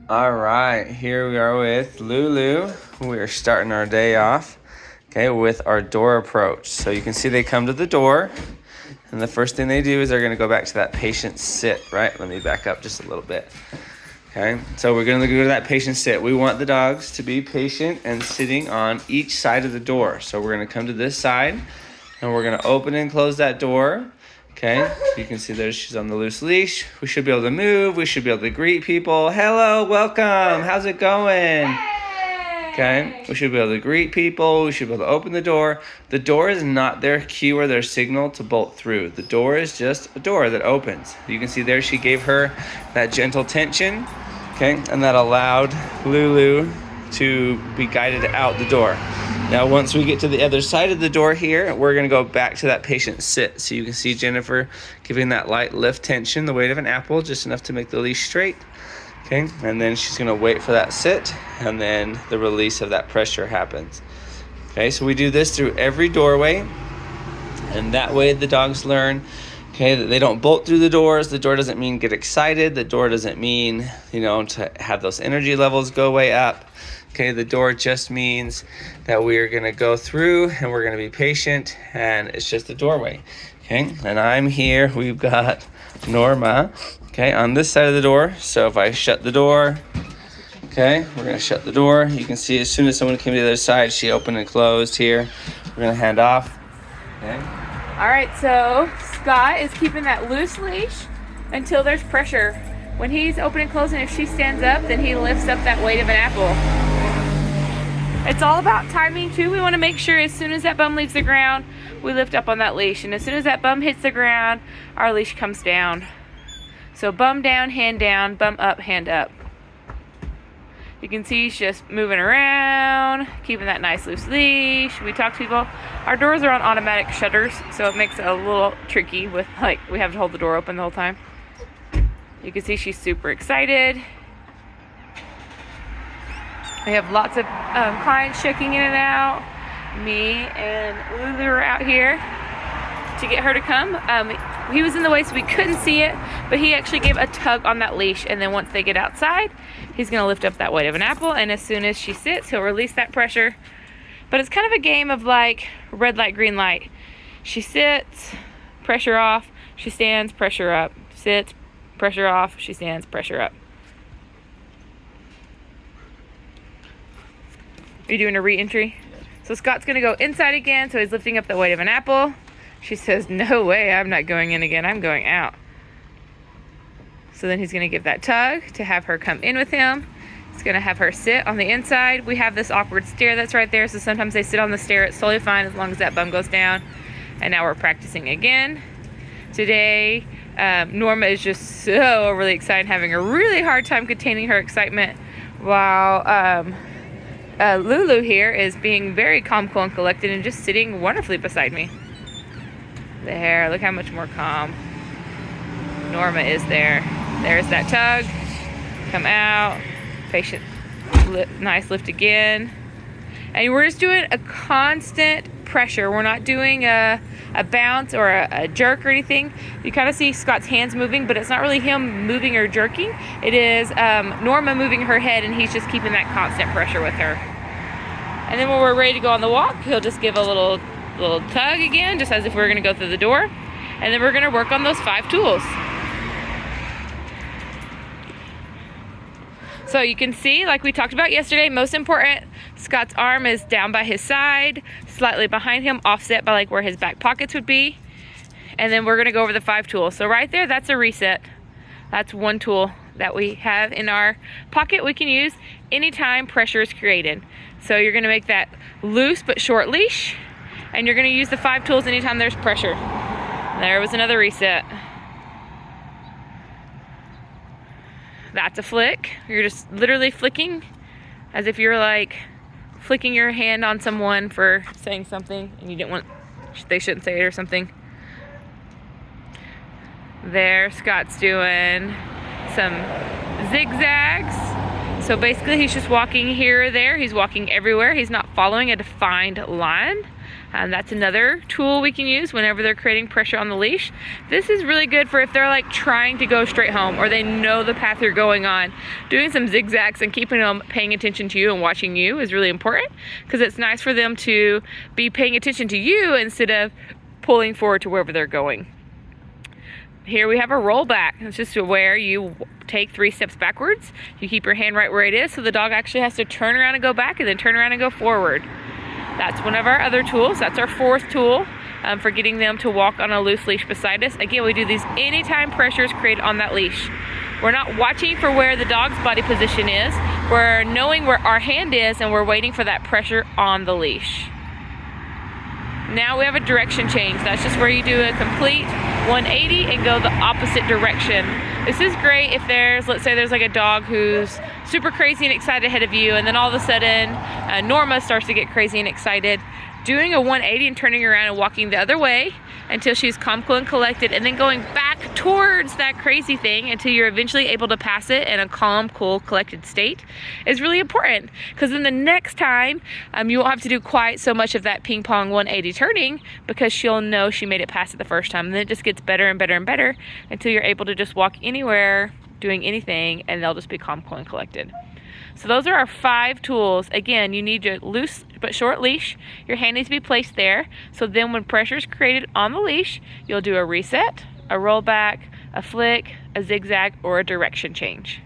All right, here we are with Lulu. We are starting our day off, okay, with our door approach. So you can see they come to the door, and the first thing they do is they're gonna go back to that patient sit, right? Let me back up just a little bit. Okay, so we're gonna go to that patient sit. We want the dogs to be patient and sitting on each side of the door. So we're gonna come to this side, and we're gonna open and close that door. Okay, so you can see there she's on the loose leash. We should be able to move. We should be able to greet people. Hello, welcome. How's it going? Okay, we should be able to greet people. We should be able to open the door. The door is not their cue or their signal to bolt through. The door is just a door that opens. You can see there she gave her that gentle tension, okay, and that allowed Lulu to be guided out the door. Now, once we get to the other side of the door here, we're gonna go back to that patient sit. So you can see Jennifer giving that light lift tension, the weight of an apple, just enough to make the leash straight. Okay, and then she's gonna wait for that sit, and then the release of that pressure happens. Okay, so we do this through every doorway, and that way the dogs learn, okay, that they don't bolt through the doors. The door doesn't mean get excited. The door doesn't mean, to have those energy levels go way up. Okay, the door just means that we are gonna go through and we're gonna be patient, and it's just a doorway. Okay, and I'm here, we've got Norma, okay, on this side of the door. So if I shut the door, okay, we're gonna shut the door. You can see as soon as someone came to the other side, she opened and closed here. We're gonna hand off, okay. All right, so Scott is keeping that loose leash until there's pressure. When he's open and closing, if she stands up, then he lifts up that weight of an apple. It's all about timing too. We want to make sure as soon as that bum leaves the ground, we lift up on that leash. And as soon as that bum hits the ground, our leash comes down. So bum down, bum up, hand up. You can see she's just moving around, keeping that nice loose leash. We talk to people. Our doors are on automatic shutters, so it makes it a little tricky with we have to hold the door open the whole time. You can see she's super excited. We have lots of clients checking in and out. Me and Lulu are out here to get her to come. He was in the way, so we couldn't see it, but he actually gave a tug on that leash, and then once they get outside, he's gonna lift up that weight of an apple, and as soon as she sits, he'll release that pressure. But it's kind of a game of like red light, green light. She sits, pressure off, she stands, pressure up. Sits, pressure off, she stands, pressure up. Are you doing a re-entry? So Scott's gonna go inside again, so he's lifting up the weight of an apple. She says, no way, I'm not going in again, I'm going out. So then he's gonna give that tug to have her come in with him. He's gonna have her sit on the inside. We have this awkward stair that's right there, so sometimes they sit on the stair, it's totally fine as long as that bum goes down. And now we're practicing again. Today, Norma is just so overly excited, having a really hard time containing her excitement, while Lulu here is being very calm, cool, and collected and just sitting wonderfully beside me. There, look how much more calm Norma is there. There's that tug. Come out. Patient, nice lift again. And we're just doing a constant pressure. We're not doing a bounce or a jerk or anything. You kind of see Scott's hands moving, but it's not really him moving or jerking. It is Norma moving her head, and he's just keeping that constant pressure with her. And then when we're ready to go on the walk, he'll just give a little tug again, just as if we were going to go through the door. And then we're going to work on those 5 tools. So you can see, like we talked about yesterday, most important, Scott's arm is down by his side, slightly behind him, offset by like where his back pockets would be. And then we're gonna go over the 5 tools. So right there, that's a reset. That's one tool that we have in our pocket we can use anytime pressure is created. So you're gonna make that loose but short leash, and you're gonna use the 5 tools anytime there's pressure. There was another reset. That's a flick. You're just literally flicking as if you're like flicking your hand on someone for saying something and you didn't want, they shouldn't say it or something. There, Scott's doing some zigzags. So basically he's just walking here or there. He's walking everywhere. He's not following a defined line. That's another tool we can use whenever they're creating pressure on the leash. This is really good for if they're like trying to go straight home or they know the path you're going on. Doing some zigzags and keeping them paying attention to you and watching you is really important, because it's nice for them to be paying attention to you instead of pulling forward to wherever they're going. Here we have a rollback. It's just where you take 3 steps backwards. You keep your hand right where it is, so the dog actually has to turn around and go back and then turn around and go forward. That's one of our other tools. That's our 4th tool for getting them to walk on a loose leash beside us. Again, we do these anytime pressure is created on that leash. We're not watching for where the dog's body position is. We're knowing where our hand is, and we're waiting for that pressure on the leash. Now we have a direction change. That's just where you do a complete 180 and go the opposite direction. This is great if let's say there's like a dog who's super crazy and excited ahead of you, and then all of a sudden Norma starts to get crazy and excited. Doing a 180 and turning around and walking the other way until she's calm, cool, and collected, and then going back towards that crazy thing until you're eventually able to pass it in a calm, cool, collected state is really important, because then the next time you won't have to do quite so much of that ping pong 180 turning, because she'll know she made it past it the first time. And then it just gets better and better and better until you're able to just walk anywhere, doing anything, and they'll just be calm, cool, and collected. So those are our 5 tools. Again, you need your loose but short leash. Your hand needs to be placed there. So then when pressure is created on the leash, you'll do a reset, a rollback, a flick, a zigzag, or a direction change.